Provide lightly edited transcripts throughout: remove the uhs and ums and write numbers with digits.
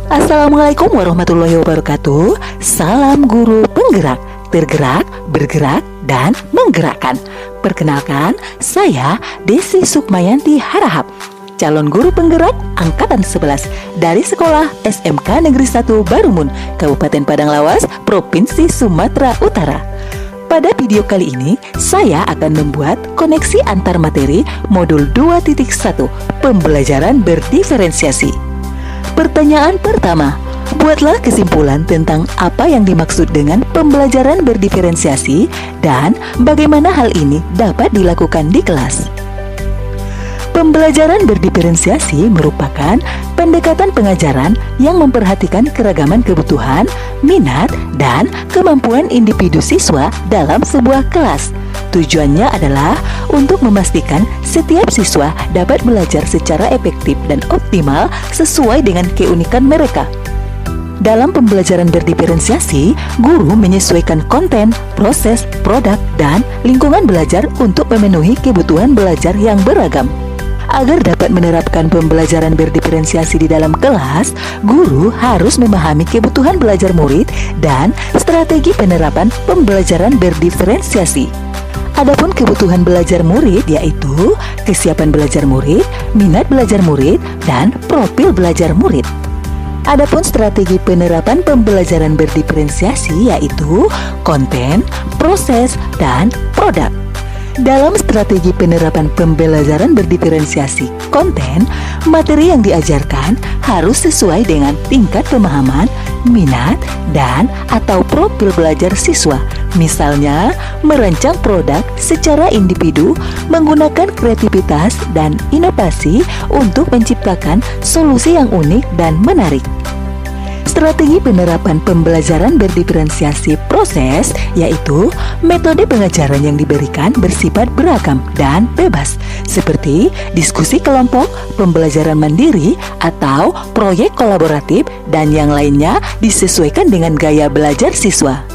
Assalamualaikum warahmatullahi wabarakatuh. Salam guru penggerak, tergerak, bergerak, dan menggerakkan. Perkenalkan, saya Desi Sukmayanti Harahap, calon guru penggerak Angkatan 11 dari Sekolah SMK Negeri 1 Barumun, Kabupaten Padang Lawas, Provinsi Sumatera Utara. Pada video kali ini, saya akan membuat koneksi antar materi modul 2.1 pembelajaran berdiferensiasi. Pertanyaan pertama, buatlah kesimpulan tentang apa yang dimaksud dengan pembelajaran berdiferensiasi dan bagaimana hal ini dapat dilakukan di kelas. Pembelajaran berdiferensiasi merupakan pendekatan pengajaran yang memperhatikan keragaman kebutuhan, minat, dan kemampuan individu siswa dalam sebuah kelas. Tujuannya adalah untuk memastikan setiap siswa dapat belajar secara efektif dan optimal sesuai dengan keunikan mereka. Dalam pembelajaran berdiferensiasi, guru menyesuaikan konten, proses, produk, dan lingkungan belajar untuk memenuhi kebutuhan belajar yang beragam. Agar dapat menerapkan pembelajaran berdiferensiasi di dalam kelas, guru harus memahami kebutuhan belajar murid dan strategi penerapan pembelajaran berdiferensiasi. Adapun kebutuhan belajar murid yaitu kesiapan belajar murid, minat belajar murid, dan profil belajar murid. Adapun strategi penerapan pembelajaran berdiferensiasi yaitu konten, proses, dan produk. Dalam strategi penerapan pembelajaran berdiferensiasi konten, materi yang diajarkan harus sesuai dengan tingkat pemahaman, minat, dan atau profil belajar siswa. Misalnya, merancang produk secara individu menggunakan kreativitas dan inovasi untuk menciptakan solusi yang unik dan menarik. Strategi penerapan pembelajaran berdiferensiasi proses yaitu metode pengajaran yang diberikan bersifat beragam dan bebas, seperti diskusi kelompok, pembelajaran mandiri, atau proyek kolaboratif, dan yang lainnya disesuaikan dengan gaya belajar siswa.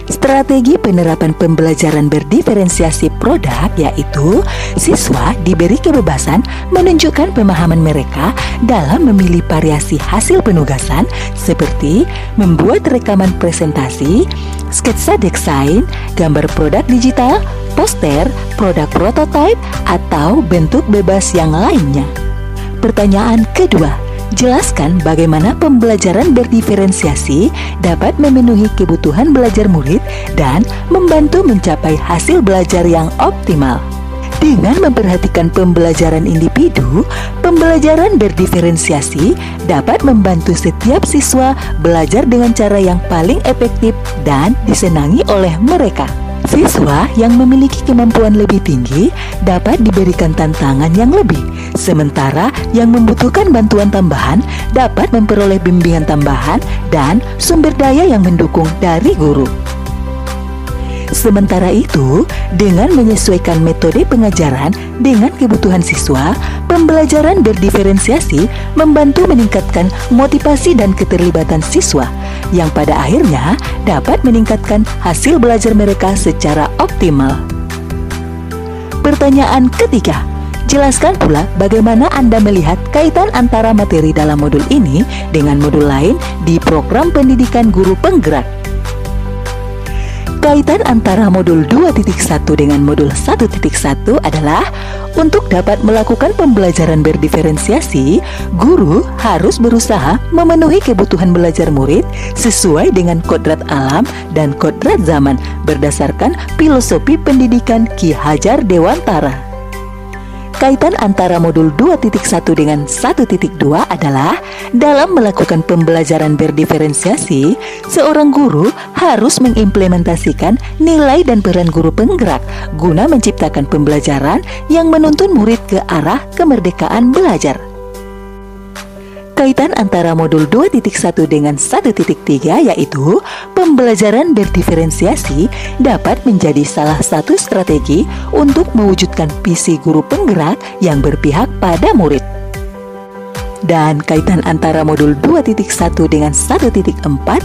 Strategi penerapan pembelajaran berdiferensiasi produk yaitu siswa diberi kebebasan menunjukkan pemahaman mereka dalam memilih variasi hasil penugasan seperti membuat rekaman presentasi, sketsa desain, gambar produk digital, poster, produk prototipe, atau bentuk bebas yang lainnya. Pertanyaan kedua, jelaskan bagaimana pembelajaran berdiferensiasi dapat memenuhi kebutuhan belajar murid dan membantu mencapai hasil belajar yang optimal. Dengan memperhatikan pembelajaran individu, pembelajaran berdiferensiasi dapat membantu setiap siswa belajar dengan cara yang paling efektif dan disenangi oleh mereka. Siswa yang memiliki kemampuan lebih tinggi dapat diberikan tantangan yang lebih, sementara yang membutuhkan bantuan tambahan dapat memperoleh bimbingan tambahan dan sumber daya yang mendukung dari guru. Sementara itu, dengan menyesuaikan metode pengajaran dengan kebutuhan siswa, pembelajaran berdiferensiasi membantu meningkatkan motivasi dan keterlibatan siswa, yang pada akhirnya dapat meningkatkan hasil belajar mereka secara optimal. Pertanyaan ketiga, jelaskan pula bagaimana Anda melihat kaitan antara materi dalam modul ini dengan modul lain di program pendidikan guru penggerak. Kaitan antara modul 2.1 dengan modul 1.1 adalah untuk dapat melakukan pembelajaran berdiferensiasi, guru harus berusaha memenuhi kebutuhan belajar murid sesuai dengan kodrat alam dan kodrat zaman berdasarkan filosofi pendidikan Ki Hajar Dewantara. Kaitan antara modul 2.1 dengan 1.2 adalah dalam melakukan pembelajaran berdiferensiasi, seorang guru harus mengimplementasikan nilai dan peran guru penggerak guna menciptakan pembelajaran yang menuntun murid ke arah kemerdekaan belajar. Kaitan antara modul 2.1 dengan 1.3 yaitu pembelajaran berdiferensiasi dapat menjadi salah satu strategi untuk mewujudkan visi guru penggerak yang berpihak pada murid. Dan kaitan antara modul 2.1 dengan 1.4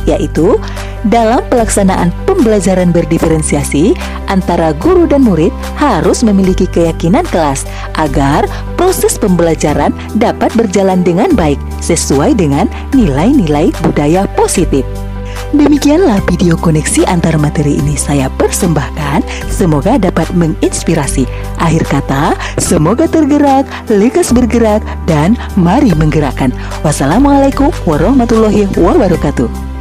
yaitu dalam pelaksanaan pembelajaran berdiferensiasi antara guru dan murid harus memiliki keyakinan kelas agar proses pembelajaran dapat berjalan dengan baik sesuai dengan nilai-nilai budaya positif. Demikianlah video koneksi antar materi ini saya persembahkan. Semoga dapat menginspirasi. Akhir kata, semoga tergerak, lekas bergerak, dan mari menggerakkan. Wassalamualaikum warahmatullahi wabarakatuh.